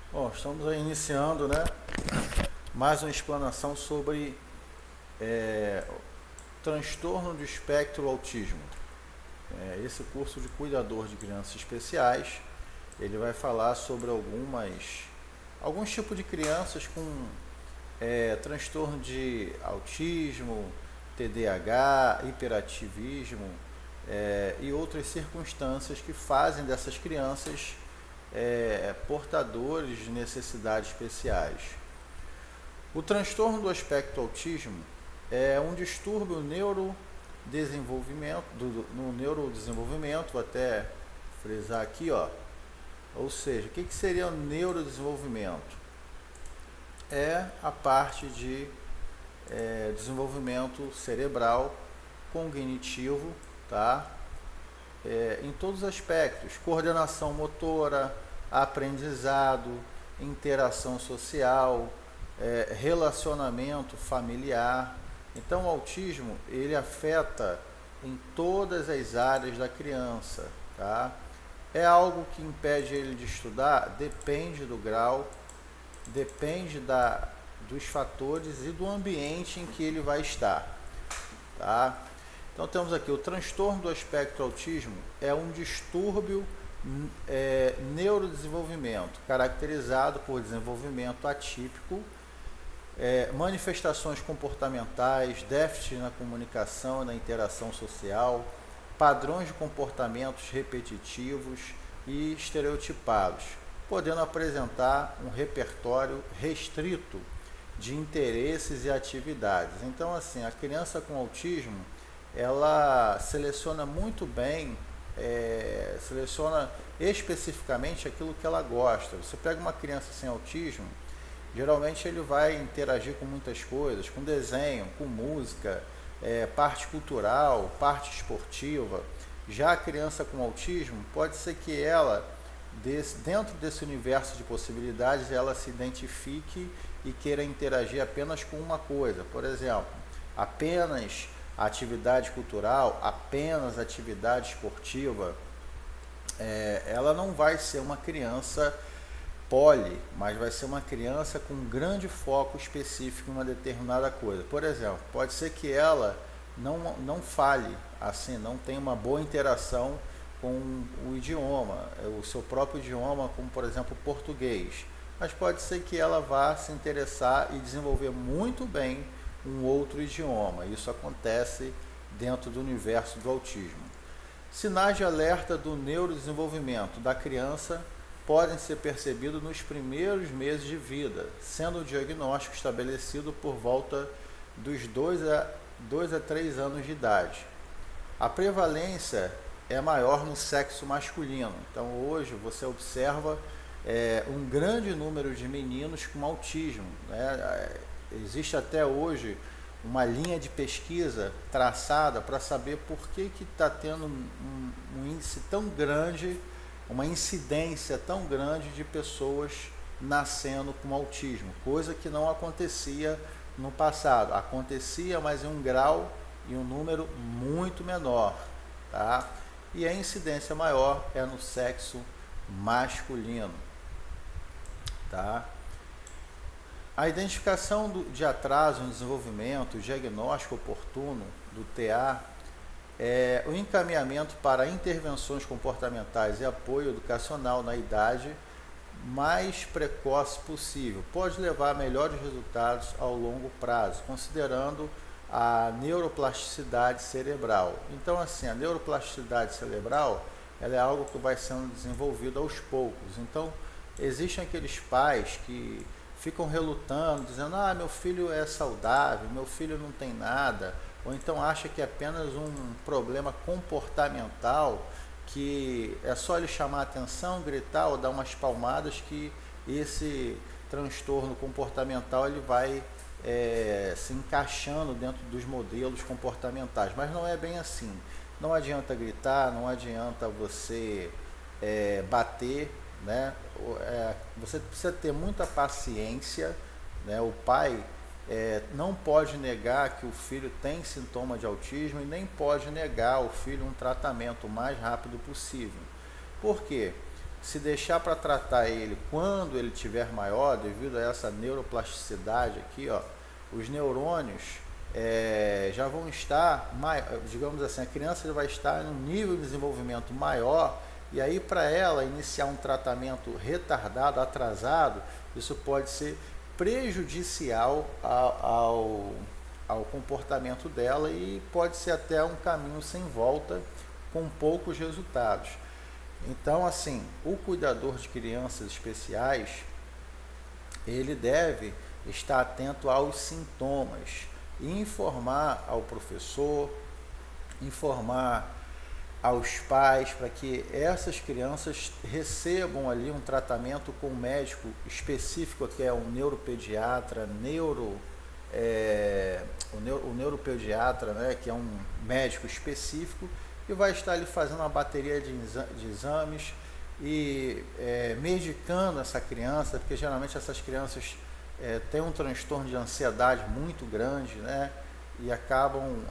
Bom, estamos aí iniciando, né, mais uma explanação sobre transtorno do espectro autismo. Esse curso de cuidador de crianças especiais, ele vai falar sobre alguns tipos de crianças com transtorno de autismo, TDAH, hiperativismo e outras circunstâncias que fazem dessas crianças portadores de necessidades especiais. O transtorno do espectro autismo é um distúrbio no neurodesenvolvimento, vou até frisar aqui, ó. Ou seja, o que seria o neurodesenvolvimento? É a parte de desenvolvimento cerebral, cognitivo, tá? Em todos os aspectos, coordenação motora, aprendizado, interação social, relacionamento familiar. Então o autismo ele afeta em todas as áreas da criança, tá? É algo que impede ele de estudar? Depende do grau, depende dos fatores e do ambiente em que ele vai estar, tá? Então temos aqui o transtorno do espectro autismo é um distúrbio neurodesenvolvimento caracterizado por desenvolvimento atípico, manifestações comportamentais, déficit na comunicação e na interação social, padrões de comportamentos repetitivos e estereotipados, podendo apresentar um repertório restrito de interesses e atividades. Então, assim, a criança com autismo, ela seleciona muito bem, seleciona especificamente aquilo que ela gosta. Você pega uma criança sem autismo, geralmente ele vai interagir com muitas coisas, com desenho, com música, parte cultural, parte esportiva. Já a criança com autismo, pode ser que ela, dentro desse universo de possibilidades, ela se identifique e queira interagir apenas com uma coisa. Por exemplo, apenas atividade cultural, apenas atividade esportiva. Ela não vai ser uma criança poli, mas vai ser uma criança com um grande foco específico em uma determinada coisa. Por exemplo, pode ser que ela não fale, assim, não tenha uma boa interação com o idioma, o seu próprio idioma, como por exemplo o português. Mas pode ser que ela vá se interessar e desenvolver muito bem um outro idioma. Isso acontece dentro do universo do autismo. Sinais de alerta do neurodesenvolvimento da criança podem ser percebidos nos primeiros meses de vida, sendo o diagnóstico estabelecido por volta dos 2 a 3 anos de idade. A prevalência é maior no sexo masculino. Então hoje você observa um grande número de meninos com autismo, né? Existe até hoje uma linha de pesquisa traçada para saber por que está tendo um índice tão grande, uma incidência tão grande de pessoas nascendo com autismo, coisa que não acontecia no passado. Acontecia, mas em um grau e um número muito menor, tá? E a incidência maior é no sexo masculino, tá? A identificação de atraso no desenvolvimento, o diagnóstico oportuno do TA, o encaminhamento para intervenções comportamentais e apoio educacional na idade mais precoce possível pode levar a melhores resultados ao longo prazo, considerando a neuroplasticidade cerebral. Então, assim, a neuroplasticidade cerebral ela é algo que vai sendo desenvolvido aos poucos. Então, existem aqueles pais que ficam relutando, dizendo: ah, meu filho é saudável, meu filho não tem nada, ou então acha que é apenas um problema comportamental, que é só ele chamar a atenção, gritar ou dar umas palmadas que esse transtorno comportamental ele vai se encaixando dentro dos modelos comportamentais. Mas não é bem assim. Não adianta gritar, não adianta você bater, né? Você precisa ter muita paciência, né? O pai não pode negar que o filho tem sintoma de autismo e nem pode negar ao filho um tratamento o mais rápido possível. Por quê? se deixar para tratar ele quando ele tiver maior, devido a essa neuroplasticidade aqui, ó, os neurônios já vão estar, digamos assim, a criança já vai estar em um nível de desenvolvimento maior, e aí para ela iniciar um tratamento retardado, atrasado, isso pode ser prejudicial ao comportamento dela e pode ser até um caminho sem volta com poucos resultados. Então, assim, o cuidador de crianças especiais, ele deve estar atento aos sintomas e informar ao professor, informar aos pais, para que essas crianças recebam ali um tratamento com um médico específico, que é um neuropediatra, o neuropediatra, né, que é um médico específico, e vai estar ali fazendo uma bateria de exames e medicando essa criança, porque geralmente essas crianças têm um transtorno de ansiedade muito grande, né? E acabam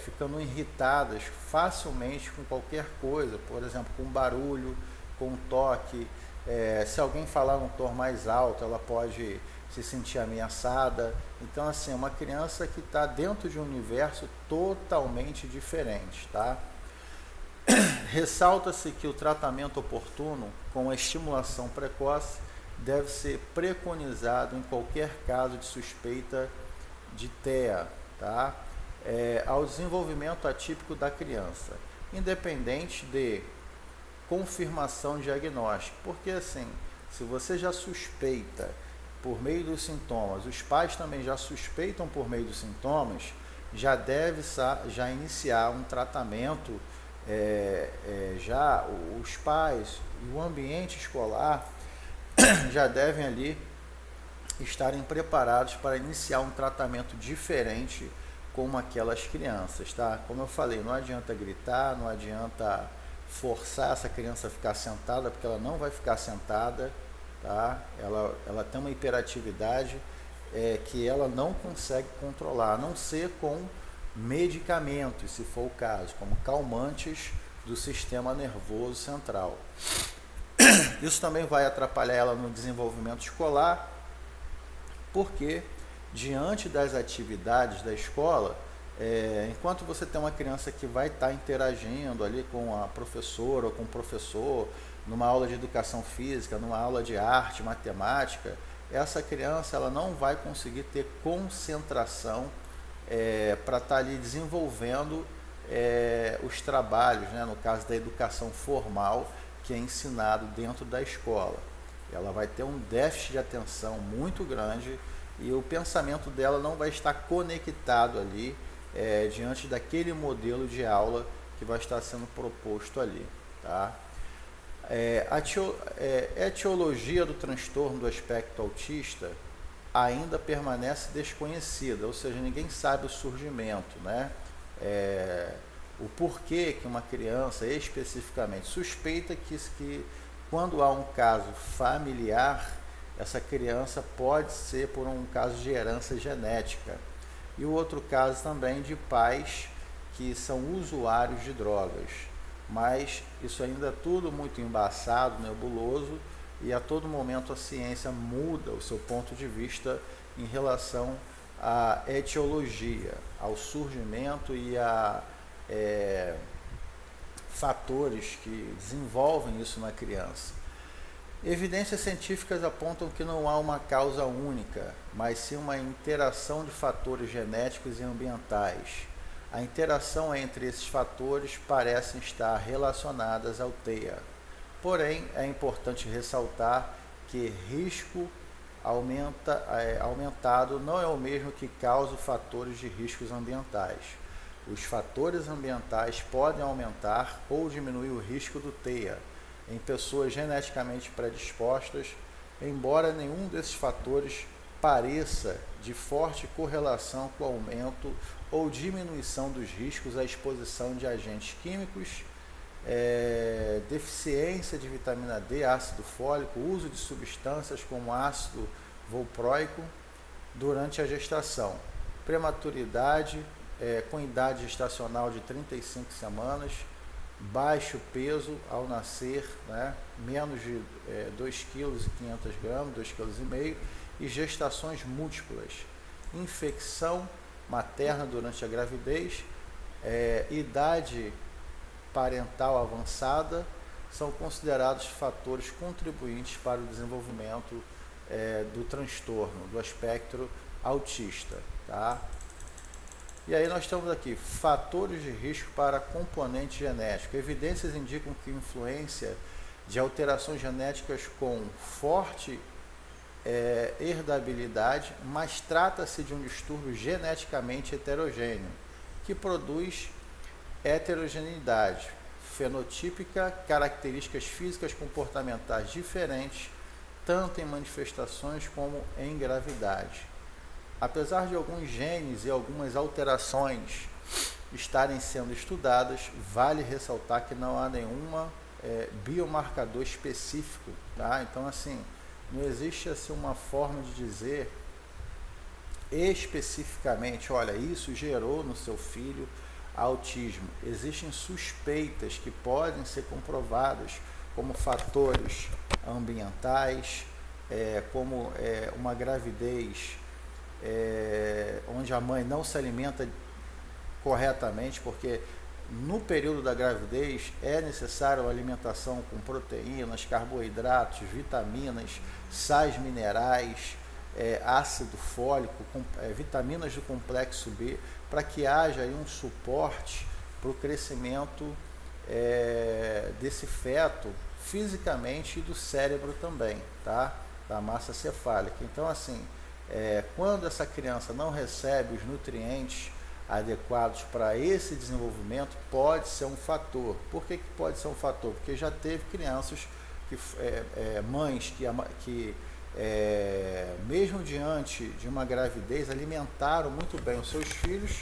ficando irritadas facilmente com qualquer coisa, por exemplo, com barulho, com toque. Se alguém falar num tom mais alto, ela pode se sentir ameaçada. Então, assim, é uma criança que está dentro de um universo totalmente diferente, tá? Ressalta-se que o tratamento oportuno com a estimulação precoce deve ser preconizado em qualquer caso de suspeita de TEA, tá? Ao desenvolvimento atípico da criança, independente de confirmação diagnóstica, porque assim, se você já suspeita por meio dos sintomas, os pais também já suspeitam por meio dos sintomas, já deve já iniciar um tratamento. Já os pais e o ambiente escolar já devem ali estarem preparados para iniciar um tratamento diferente com aquelas crianças, tá? Como eu falei, não adianta gritar, não adianta forçar essa criança a ficar sentada, porque ela não vai ficar sentada, tá? Ela tem uma hiperatividade que ela não consegue controlar, a não ser com medicamentos, se for o caso, como calmantes do sistema nervoso central. Isso também vai atrapalhar ela no desenvolvimento escolar, porque diante das atividades da escola, enquanto você tem uma criança que vai estar interagindo ali com a professora ou com o professor, numa aula de educação física, numa aula de arte, matemática, essa criança ela não vai conseguir ter concentração para estar ali desenvolvendo os trabalhos, né, no caso da educação formal, que é ensinado dentro da escola. Ela vai ter um déficit de atenção muito grande e o pensamento dela não vai estar conectado ali diante daquele modelo de aula que vai estar sendo proposto ali, tá? A etiologia do transtorno do espectro autista ainda permanece desconhecida, ou seja, ninguém sabe o surgimento, né? O porquê que uma criança especificamente suspeita que quando há um caso familiar, essa criança pode ser por um caso de herança genética. E o outro caso também de pais que são usuários de drogas. Mas isso ainda é tudo muito embaçado, nebuloso, e a todo momento a ciência muda o seu ponto de vista em relação à etiologia, ao surgimento e a fatores que desenvolvem isso na criança. Evidências científicas apontam que não há uma causa única, mas sim uma interação de fatores genéticos e ambientais. A interação entre esses fatores parece estar relacionadas ao TEA. Porém, é importante ressaltar que risco aumentado não é o mesmo que causa fatores de riscos ambientais. Os fatores ambientais podem aumentar ou diminuir o risco do TEA em pessoas geneticamente predispostas, embora nenhum desses fatores pareça de forte correlação com o aumento ou diminuição dos riscos à exposição de agentes químicos, deficiência de vitamina D, ácido fólico, uso de substâncias como ácido valproico durante a gestação, prematuridade com idade gestacional de 35 semanas, baixo peso ao nascer, né? Menos de 2,5 kg, 2,5 kg, e gestações múltiplas, infecção materna durante a gravidez, idade parental avançada, são considerados fatores contribuintes para o desenvolvimento do transtorno, do espectro autista, tá? E aí nós temos aqui, fatores de risco para componente genético. Evidências indicam que influência de alterações genéticas com forte herdabilidade, mas trata-se de um distúrbio geneticamente heterogêneo, que produz heterogeneidade fenotípica, características físicas comportamentais diferentes, tanto em manifestações como em gravidade. Apesar de alguns genes e algumas alterações estarem sendo estudadas, vale ressaltar que não há nenhuma biomarcador específico, tá? Então, assim, não existe assim uma forma de dizer especificamente, olha, isso gerou no seu filho autismo. Existem suspeitas que podem ser comprovadas como fatores ambientais, como uma gravidez onde a mãe não se alimenta corretamente, porque no período da gravidez é necessária uma alimentação com proteínas, carboidratos, vitaminas, sais minerais, ácido fólico, vitaminas do complexo B, para que haja aí um suporte para o crescimento desse feto fisicamente e do cérebro também, tá? Da massa cefálica. Então, assim, quando essa criança não recebe os nutrientes adequados para esse desenvolvimento, pode ser um fator. Por que pode ser um fator? Porque já teve crianças, mães que mesmo diante de uma gravidez, alimentaram muito bem os seus filhos,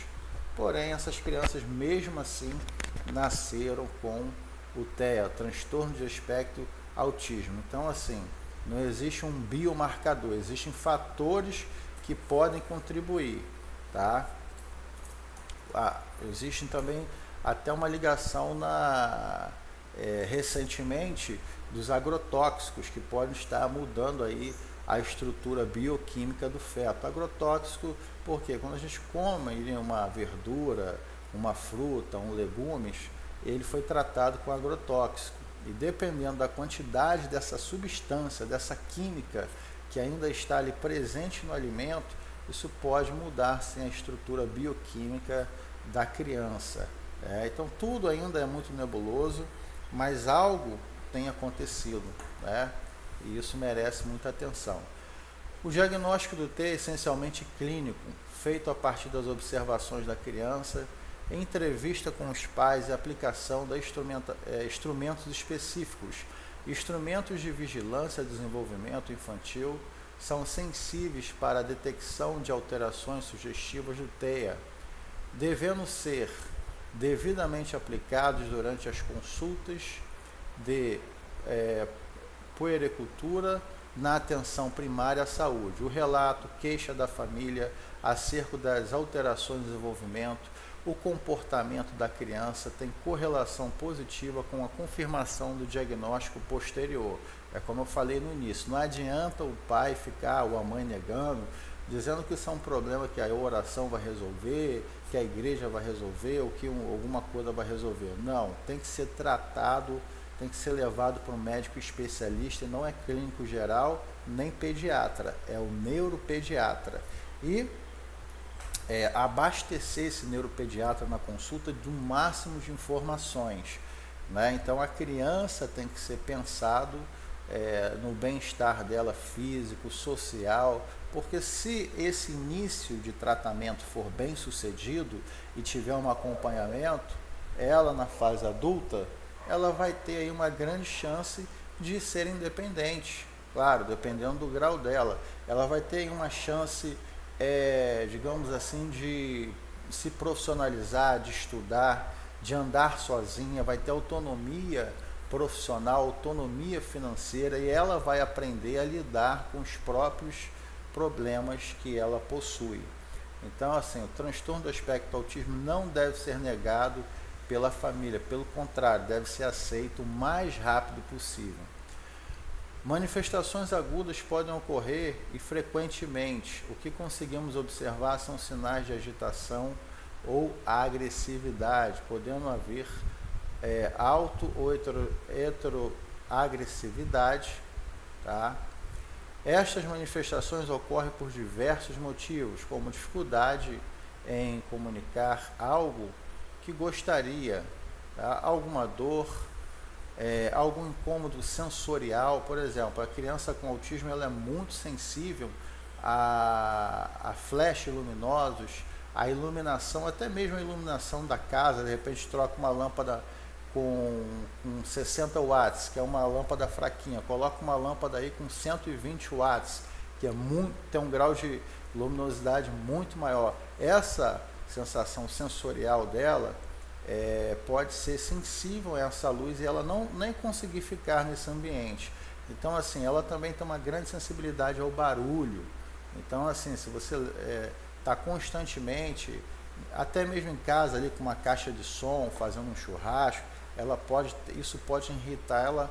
porém essas crianças mesmo assim nasceram com o TEA, transtorno de espectro autismo. Então, assim, não existe um biomarcador, existem fatores que podem contribuir, tá? Existe também até uma ligação recentemente dos agrotóxicos, que podem estar mudando aí a estrutura bioquímica do feto. Agrotóxico, porque quando a gente come uma verdura, uma fruta, legumes, ele foi tratado com agrotóxico. E dependendo da quantidade dessa substância, dessa química que ainda está ali presente no alimento, isso pode mudar sim a estrutura bioquímica da criança. Então tudo ainda é muito nebuloso, mas algo tem acontecido, né? E isso merece muita atenção. O diagnóstico do T é essencialmente clínico, feito a partir das observações da criança, entrevista com os pais e aplicação de instrumentos específicos. Instrumentos de vigilância e desenvolvimento infantil são sensíveis para a detecção de alterações sugestivas do TEA, devendo ser devidamente aplicados durante as consultas de puericultura na atenção primária à saúde. O relato, queixa da família acerca das alterações de desenvolvimento, o comportamento da criança tem correlação positiva com a confirmação do diagnóstico posterior. É como eu falei no início, não adianta o pai ficar, ou a mãe negando, dizendo que isso é um problema que a oração vai resolver, que a igreja vai resolver, ou que alguma coisa vai resolver. Não, tem que ser tratado, tem que ser levado para um médico especialista, e não é clínico geral, nem pediatra, é o neuropediatra. E abastecer esse neuropediatra na consulta de um máximo de informações, né? Então a criança tem que ser pensado no bem-estar dela físico, social, porque se esse início de tratamento for bem sucedido e tiver um acompanhamento, ela na fase adulta, ela vai ter aí uma grande chance de ser independente, claro, dependendo do grau dela. Ela vai ter uma chance, digamos assim, de se profissionalizar, de estudar, de andar sozinha, vai ter autonomia profissional, autonomia financeira, e ela vai aprender a lidar com os próprios problemas que ela possui. Então, assim, o transtorno do espectro do autismo não deve ser negado pela família. Pelo contrário, deve ser aceito o mais rápido possível. Manifestações agudas podem ocorrer e frequentemente. O que conseguimos observar são sinais de agitação ou agressividade, podendo haver auto ou heteroagressividade, tá? Estas manifestações ocorrem por diversos motivos, como dificuldade em comunicar algo que gostaria, tá? Alguma dor, algum incômodo sensorial. Por exemplo, a criança com autismo ela é muito sensível a flashes luminosos, a iluminação, até mesmo a iluminação da casa. De repente troca uma lâmpada com 60 watts, que é uma lâmpada fraquinha, coloca uma lâmpada aí com 120 watts, que tem um grau de luminosidade muito maior. Essa sensação sensorial dela pode ser sensível a essa luz e ela nem conseguir ficar nesse ambiente. Então, assim, ela também tem uma grande sensibilidade ao barulho. Então, assim, se você está constantemente, até mesmo em casa ali com uma caixa de som, fazendo um churrasco, isso pode irritar ela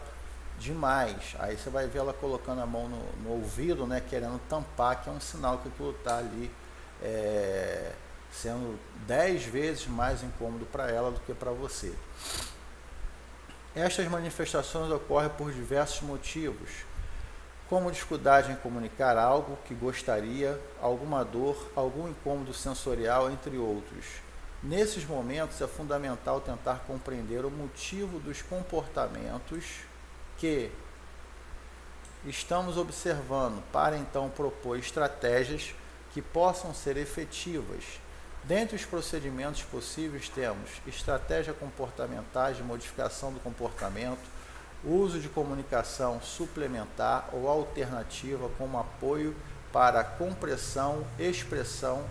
demais. Aí você vai ver ela colocando a mão no ouvido, né, querendo tampar, que é um sinal que aquilo está ali sendo 10 vezes mais incômodo para ela do que para você. Estas manifestações ocorrem por diversos motivos, como dificuldade em comunicar algo que gostaria, alguma dor, algum incômodo sensorial, entre outros. Nesses momentos é fundamental tentar compreender o motivo dos comportamentos que estamos observando, para então propor estratégias que possam ser efetivas. Dentre os procedimentos possíveis temos estratégias comportamentais de modificação do comportamento, uso de comunicação suplementar ou alternativa como apoio para compreensão, expressão,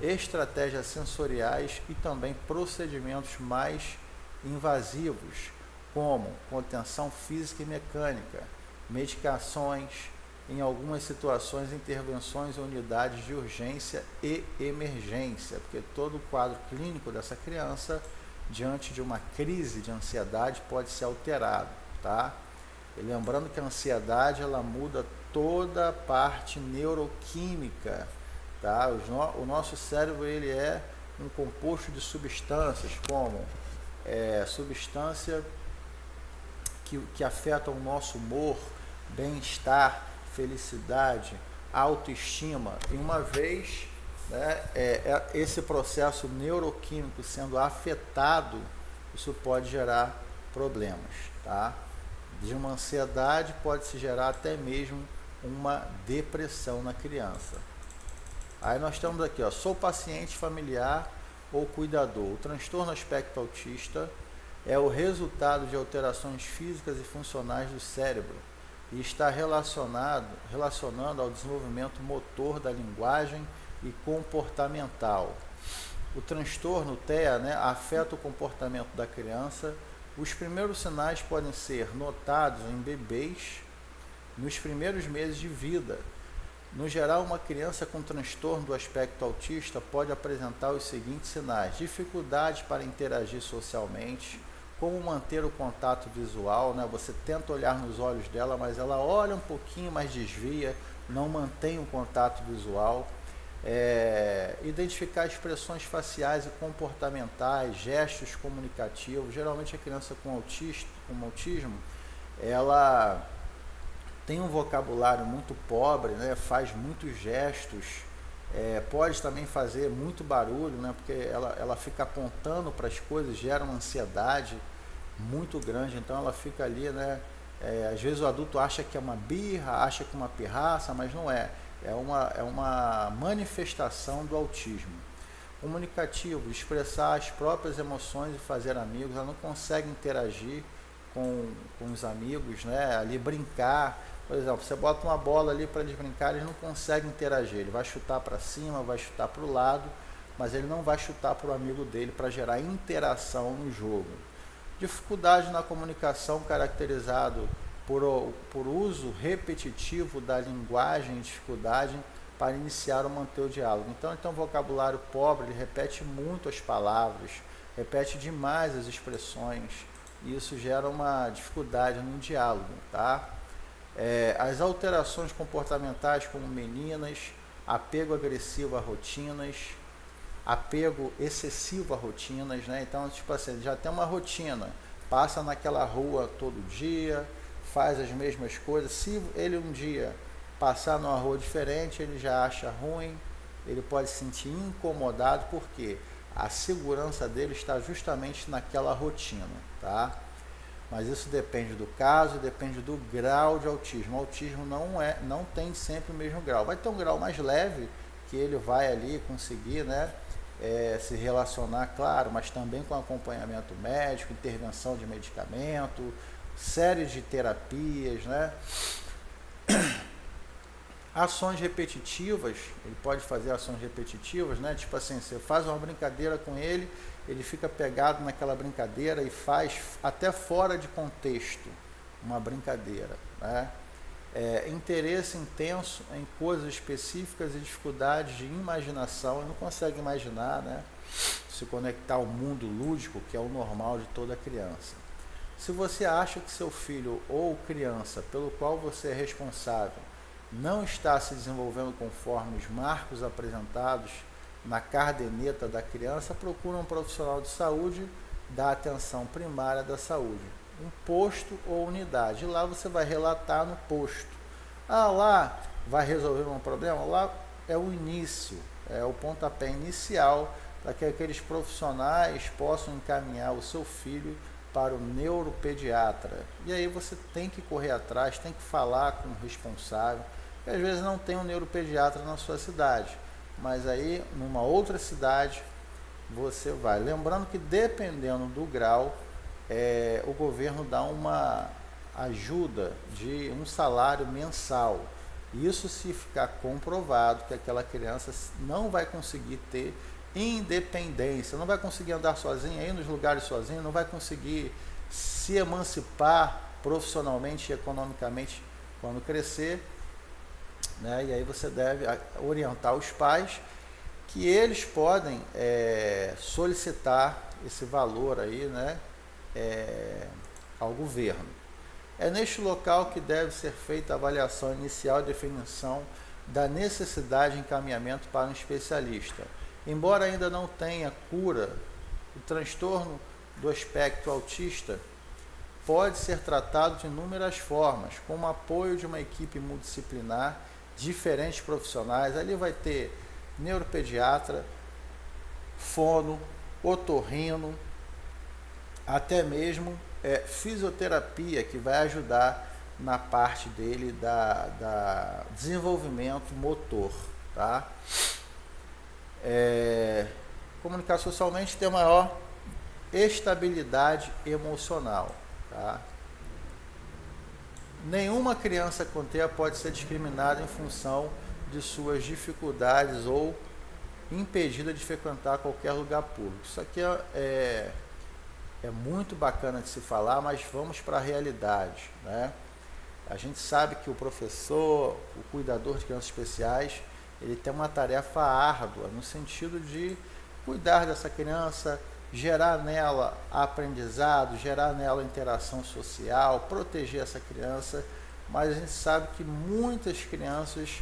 estratégias sensoriais e também procedimentos mais invasivos, como contenção física e mecânica, medicações, em algumas situações, intervenções em unidades de urgência e emergência, porque todo o quadro clínico dessa criança, diante de uma crise de ansiedade, pode ser alterado, tá? E lembrando que a ansiedade, ela muda toda a parte neuroquímica, tá? O nosso cérebro, ele é um composto de substâncias, como substância que afetam o nosso humor, bem-estar, felicidade, autoestima. E uma vez esse processo neuroquímico sendo afetado, isso pode gerar problemas, tá? De uma ansiedade pode se gerar até mesmo uma depressão na criança. Aí nós temos aqui, ó, sou paciente familiar ou cuidador. O transtorno aspecto autista é o resultado de alterações físicas e funcionais do cérebro e está relacionando ao desenvolvimento motor da linguagem e comportamental. O transtorno TEA, afeta o comportamento da criança. Os primeiros sinais podem ser notados em bebês nos primeiros meses de vida. No geral, uma criança com transtorno do aspecto autista pode apresentar os seguintes sinais: dificuldade para interagir socialmente, como manter o contato visual, Você tenta olhar nos olhos dela, mas ela olha um pouquinho, mas desvia, não mantém o contato visual. Identificar expressões faciais e comportamentais, gestos comunicativos. Geralmente a criança com autismo, ela tem um vocabulário muito pobre, faz muitos gestos, pode também fazer muito barulho, porque ela fica apontando para as coisas, gera uma ansiedade muito grande. Então ela fica ali, às vezes o adulto acha que é uma birra, acha que é uma pirraça, mas não é. É uma manifestação do autismo. Comunicativo, expressar as próprias emoções e fazer amigos. Ela não consegue interagir com os amigos, ali brincar. Por exemplo, você bota uma bola ali para eles brincarem, eles não conseguem interagir. Ele vai chutar para cima, vai chutar para o lado, mas ele não vai chutar para o amigo dele para gerar interação no jogo. Dificuldade na comunicação, caracterizado por uso repetitivo da linguagem e dificuldade para iniciar ou manter o diálogo. Então ele tem um vocabulário pobre, ele repete muito as palavras, repete demais as expressões, e isso gera uma dificuldade no diálogo, tá? As alterações comportamentais como meninas, apego agressivo a rotinas, apego excessivo a rotinas, né? Então, tipo assim, ele já tem uma rotina, passa naquela rua todo dia, faz as mesmas coisas. Se ele um dia passar numa rua diferente, ele já acha ruim, ele pode se sentir incomodado, porque a segurança dele está justamente naquela rotina, tá? Mas isso depende do caso, depende do grau de autismo. O autismo não tem sempre o mesmo grau. Vai ter um grau mais leve, que ele vai ali conseguir, né, se relacionar, claro, mas também com acompanhamento médico, intervenção de medicamento, série de terapias, né? Ações repetitivas, ele pode fazer ações repetitivas, né? Tipo assim, você faz uma brincadeira com ele, ele fica pegado naquela brincadeira e faz até fora de contexto uma brincadeira, né? Interesse intenso em coisas específicas e dificuldades de imaginação, ele não consegue imaginar, né? Se conectar ao mundo lúdico, que é o normal de toda criança. Se você acha que seu filho ou criança pelo qual você é responsável não está se desenvolvendo conforme os marcos apresentados na caderneta da criança, procure um profissional de saúde da atenção primária da saúde, um posto ou unidade. E lá você vai relatar no posto. Lá vai resolver um problema? Lá é o início, é o pontapé inicial para que aqueles profissionais possam encaminhar o seu filho para o neuropediatra. E aí você tem que correr atrás, tem que falar com o responsável, que às vezes não tem um neuropediatra na sua cidade, mas aí numa outra cidade você vai. Lembrando que dependendo do grau, o governo dá uma ajuda de um salário mensal. Isso se ficar comprovado que aquela criança não vai conseguir ter independência, não vai conseguir andar sozinha, ir nos lugares sozinha, não vai conseguir se emancipar profissionalmente e economicamente quando crescer, né? E aí você deve orientar os pais que eles podem solicitar esse valor aí, né, ao governo. É neste local que deve ser feita a avaliação inicial e definição da necessidade de encaminhamento para um especialista. Embora ainda não tenha cura, o transtorno do espectro autista pode ser tratado de inúmeras formas, com o apoio de uma equipe multidisciplinar, diferentes profissionais. Ali vai ter neuropediatra, fono, otorrino, até mesmo fisioterapia, que vai ajudar na parte dele da desenvolvimento motor, tá? Comunicar socialmente, ter maior estabilidade emocional, tá? Nenhuma criança com TEA pode ser discriminada em função de suas dificuldades ou impedida de frequentar qualquer lugar público. Isso aqui é muito bacana de se falar, mas vamos para a realidade, né? A gente sabe que o professor, o cuidador de crianças especiais, ele tem uma tarefa árdua no sentido de cuidar dessa criança, gerar nela aprendizado, gerar nela interação social, proteger essa criança, mas a gente sabe que muitas crianças,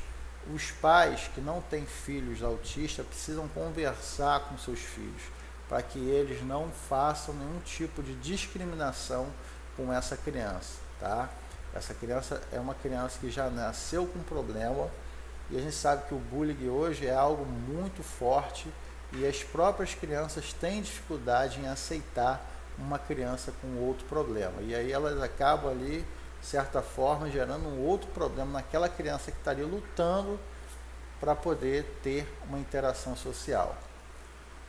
os pais que não têm filhos autistas, precisam conversar com seus filhos, para que eles não façam nenhum tipo de discriminação com essa criança, tá? Essa criança é uma criança que já nasceu com problema, e a gente sabe que o bullying hoje é algo muito forte, e as próprias crianças têm dificuldade em aceitar uma criança com outro problema, e aí elas acabam ali, de certa forma, gerando um outro problema naquela criança que estaria lutando para poder ter uma interação social.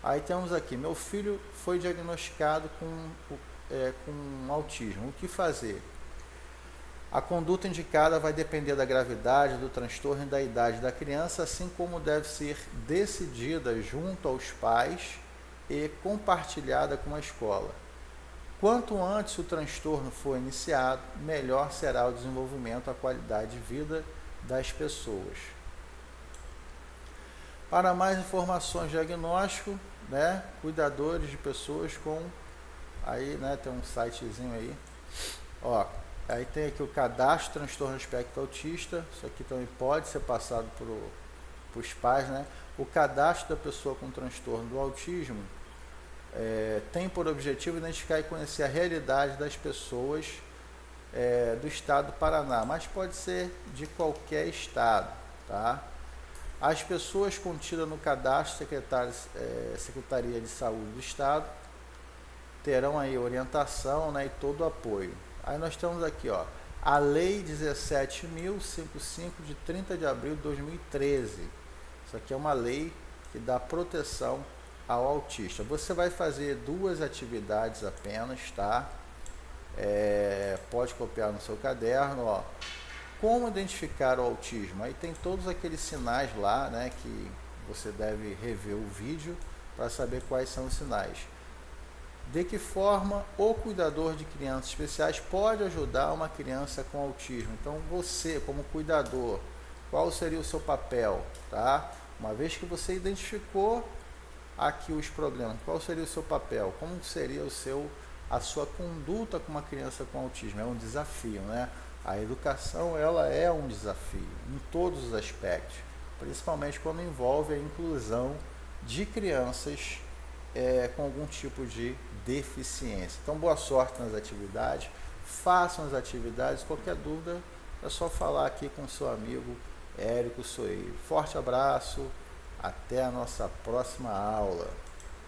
Aí temos aqui, meu filho foi diagnosticado com autismo, o que fazer? A conduta indicada vai depender da gravidade do transtorno e da idade da criança, assim como deve ser decidida junto aos pais e compartilhada com a escola. Quanto antes o transtorno for iniciado, melhor será o desenvolvimento, a qualidade de vida das pessoas. Para mais informações de diagnóstico, né, cuidadores de pessoas com, aí, né, tem um sitezinho aí, ó, aí tem aqui o cadastro transtorno espectro autista, isso aqui também pode ser passado para os pais, né, o cadastro da pessoa com transtorno do autismo tem por objetivo identificar e conhecer a realidade das pessoas do estado do Paraná, mas pode ser de qualquer estado, tá? As pessoas contidas no cadastro Secretaria de Saúde do Estado terão aí orientação, né, e todo o apoio. Aí nós temos aqui, ó, a Lei 17.055 de 30 de abril de 2013. Isso aqui é uma lei que dá proteção ao autista. Você vai fazer 2 atividades apenas, tá? Pode copiar no seu caderno, ó. Como identificar o autismo? Aí tem todos aqueles sinais lá, né, que você deve rever o vídeo para saber quais são os sinais. De que forma o cuidador de crianças especiais pode ajudar uma criança com autismo? Então você, como cuidador, qual seria o seu papel, tá? Uma vez que você identificou aqui os problemas, qual seria o seu papel? Como seria a sua conduta com uma criança com autismo? É um desafio, né? A educação, ela é um desafio em todos os aspectos, principalmente quando envolve a inclusão de crianças com algum tipo de deficiência. Então, boa sorte nas atividades, façam as atividades, qualquer dúvida é só falar aqui com o seu amigo Érico Soeiro. Forte abraço, até a nossa próxima aula.